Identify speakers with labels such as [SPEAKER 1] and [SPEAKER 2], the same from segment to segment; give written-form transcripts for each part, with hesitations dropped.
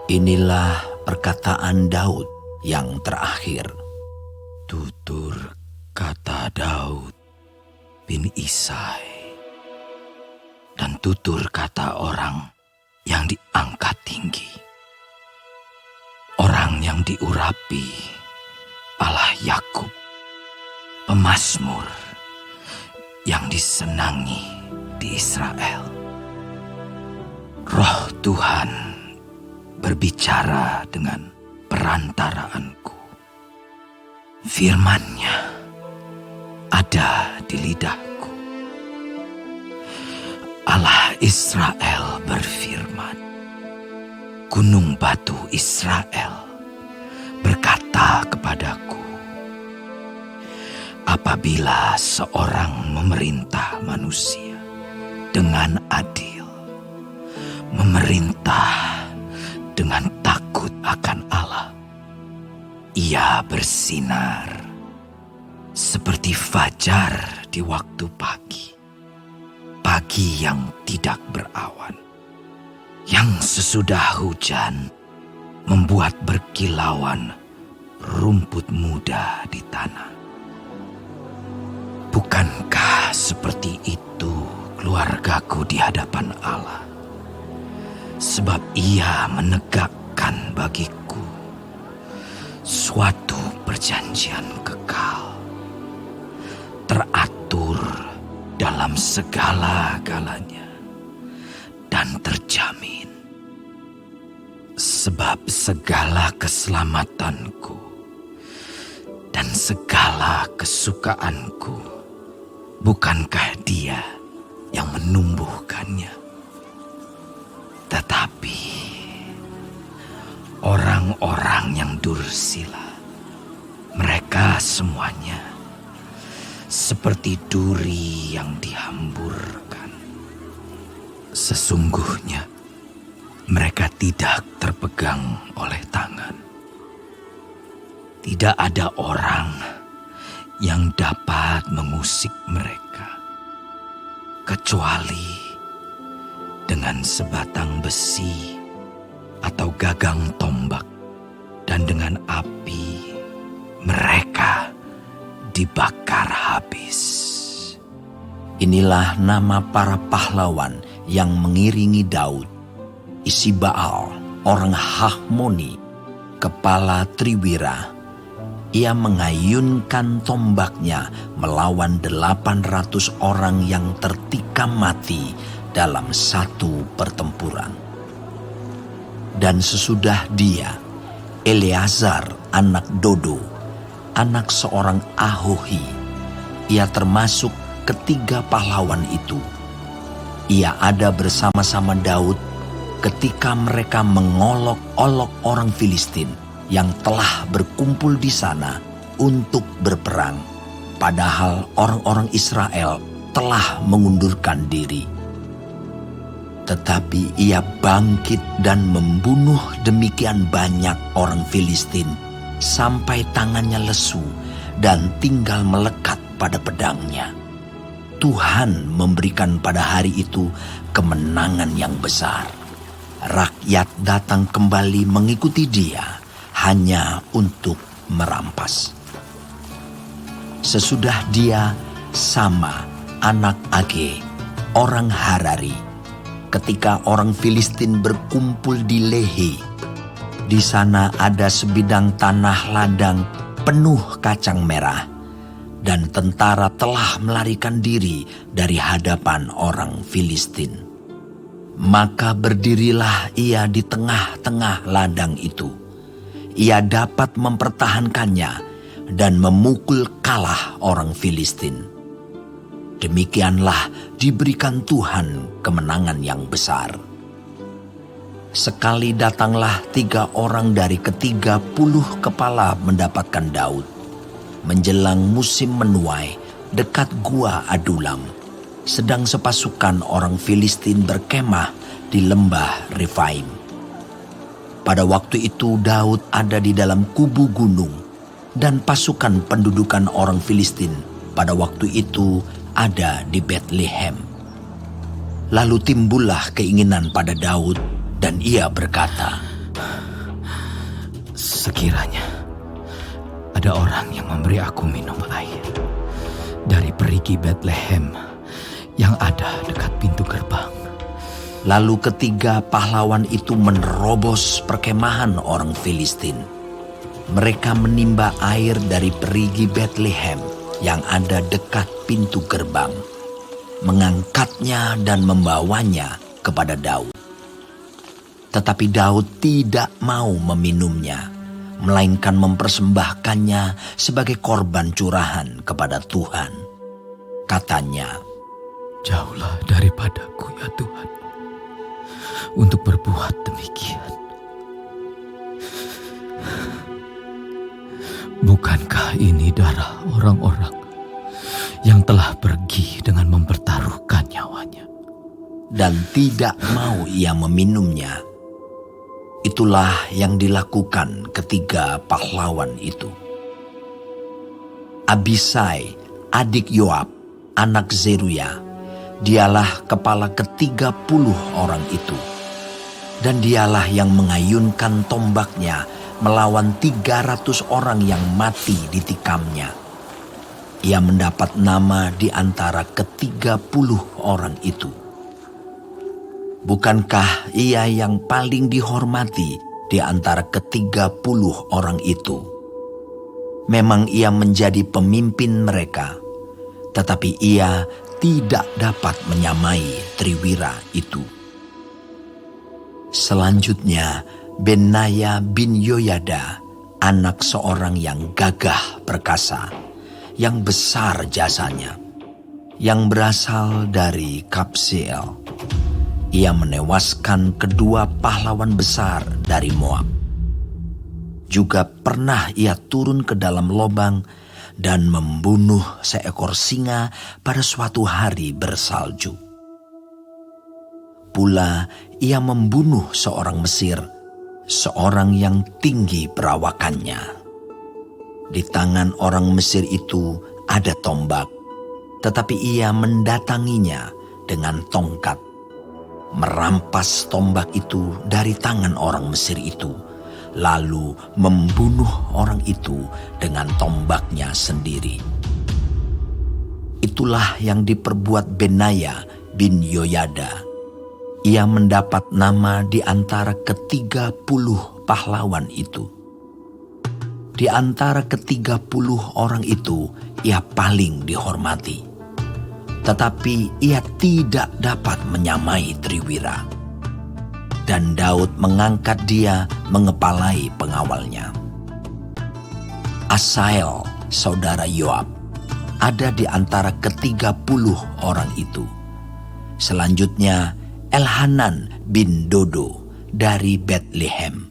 [SPEAKER 1] Inilah perkataan Daud yang terakhir.
[SPEAKER 2] Tutur kata Daud bin Isai, dan tutur kata orang yang diangkat tinggi, orang yang diurapi Allah Yakub, pemazmur yang disenangi di Israel. Roh Tuhan berbicara dengan perantaraanku. Firman-Nya ada di lidahku. Allah Israel berfirman, Gunung batu Israel berkata kepadaku, apabila seorang memerintah manusia dengan adil, memerintah dengan takut akan Allah, ia bersinar seperti fajar di waktu pagi, pagi yang tidak berawan, yang sesudah hujan membuat berkilauan rumput muda di tanah. Bukankah seperti itu keluargaku di hadapan Allah? Sebab ia menegakkan bagiku suatu perjanjian kekal, teratur dalam segala-galanya dan terjamin. Sebab segala keselamatanku dan segala kesukaanku, bukankah Dia yang menumbuhkannya? Tetapi orang-orang yang dursila, mereka semuanya seperti duri yang dihamburkan. Sesungguhnya mereka tidak terpegang oleh tangan. Tidak ada orang yang dapat mengusik mereka, kecuali dengan sebatang besi atau gagang tombak, dan dengan api mereka dibakar habis.
[SPEAKER 1] Inilah nama para pahlawan yang mengiringi Daud. Isibaal, orang Hahmoni, kepala Triwira. Ia mengayunkan tombaknya melawan 800 orang yang tertikam mati dalam satu pertempuran. Dan sesudah dia, Eleazar anak Dodo, anak seorang Ahohi, ia termasuk ketiga pahlawan itu. Ia ada bersama-sama Daud ketika mereka mengolok-olok orang Filistin yang telah berkumpul di sana untuk berperang, padahal orang-orang Israel telah mengundurkan diri. Tetapi ia bangkit dan membunuh demikian banyak orang Filistin sampai tangannya lesu dan tinggal melekat pada pedangnya. Tuhan memberikan pada hari itu kemenangan yang besar. Rakyat datang kembali mengikuti dia hanya untuk merampas. Sesudah dia, Sama anak Age, orang Harari, ketika orang Filistin berkumpul di Lehi. Di sana ada sebidang tanah ladang penuh kacang merah, dan tentara telah melarikan diri dari hadapan orang Filistin. Maka berdirilah ia di tengah-tengah ladang itu. Ia dapat mempertahankannya dan memukul kalah orang Filistin. Demikianlah diberikan Tuhan kemenangan yang besar. Sekali datanglah 3 orang dari ke-30 kepala mendapatkan Daud, menjelang musim menuai dekat gua Adulam, sedang sepasukan orang Filistin berkemah di lembah Refaim. Pada waktu itu Daud ada di dalam kubu gunung, dan pasukan pendudukan orang Filistin pada waktu itu ada di Betlehem. Lalu timbullah keinginan pada Daud, dan ia berkata,
[SPEAKER 2] sekiranya ada orang yang memberi aku minum air dari perigi Bethlehem yang ada dekat pintu gerbang.
[SPEAKER 1] Lalu ketiga pahlawan itu menerobos perkemahan orang Filistin. Mereka menimba air dari perigi Bethlehem yang ada dekat pintu gerbang, mengangkatnya dan membawanya kepada Daud. Tetapi Daud tidak mau meminumnya, melainkan mempersembahkannya sebagai korban curahan kepada Tuhan. Katanya,
[SPEAKER 2] "Jauhlah daripadaku ya Tuhan, untuk berbuat demikian. Bukankah ini darah orang-orang yang telah pergi dengan mempertaruhkan nyawanya?"
[SPEAKER 1] dan tidak mau ia meminumnya. Itulah yang dilakukan ketiga pahlawan itu. Abisai, adik Yoab, anak Zeruya, dialah kepala ke-30 orang itu. Dan dialah yang mengayunkan tombaknya melawan 300 orang yang mati ditikamnya. Ia mendapat nama di antara ke-30 orang itu. Bukankah ia yang paling dihormati di antara ke-30 orang itu? Memang ia menjadi pemimpin mereka, tetapi ia tidak dapat menyamai Triwira itu. Selanjutnya, Benaya bin Yoyada, anak seorang yang gagah perkasa, yang besar jasanya, yang berasal dari Kabseel. Ia menewaskan kedua pahlawan besar dari Moab. Juga pernah ia turun ke dalam lobang dan membunuh seekor singa pada suatu hari bersalju. Pula ia membunuh seorang Mesir, seorang yang tinggi perawakannya. Di tangan orang Mesir itu ada tombak, tetapi ia mendatanginya dengan tongkat, merampas tombak itu dari tangan orang Mesir itu, lalu membunuh orang itu dengan tombaknya sendiri. Itulah yang diperbuat Benaya bin Yoyada. Ia mendapat nama di antara ke-30 pahlawan itu. Di antara ke-30 orang itu, ia paling dihormati. Tetapi ia tidak dapat menyamai Triwira. Dan Daud mengangkat dia mengepalai pengawalnya. Asael, saudara Yoab, ada di antara ke-30 orang itu. Selanjutnya, Elhanan bin Dodo dari Bethlehem.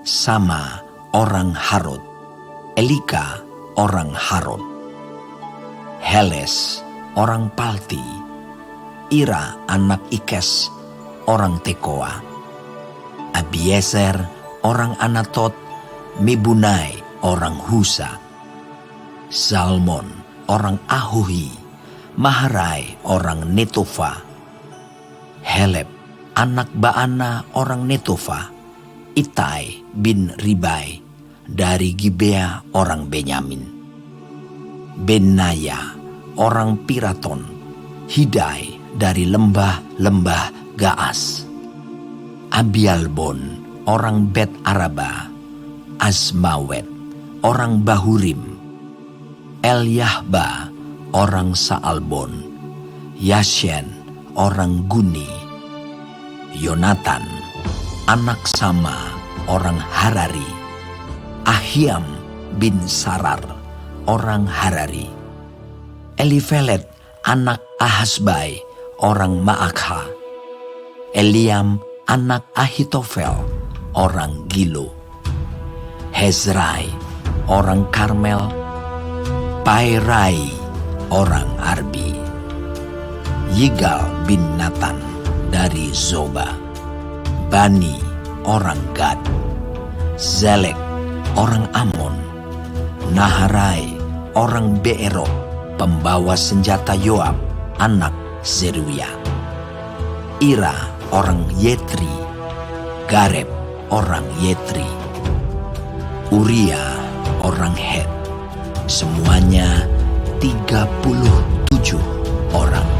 [SPEAKER 1] Sama orang Harod. Elika orang Harod. Heles orang Palti. Ira anak Ikes orang Tekoa. Abiezer orang Anatot. Mibunai orang Husa. Zalmon orang Ahuhi. Maharai orang Netofa. Heleb anak Baana orang Netofa. Itai bin Ribai dari Gibea orang Benyamin. Benaya orang Piraton. Hidai dari lembah-lembah Gaas. Abialbon orang Bet Araba. Azmawet orang Bahurim. Elyahba orang Saalbon. Yashen orang Guni. Yonatan anak Sama orang Harari. Ahiam bin Sarar orang Harari. Elifelet anak Ahasbai orang Maakha. Eliam anak Ahitofel orang Gilo. Hezrai orang Karmel. Pairai orang Arbi. Yigal bin Natan dari Zoba. Bani orang Gad. Zelek orang Amon. Naharai orang Beerot, pembawa senjata Yoab, anak Zeruya. Ira orang Yetri. Gareb orang Yetri. Uria orang Het. Semuanya 37 orang.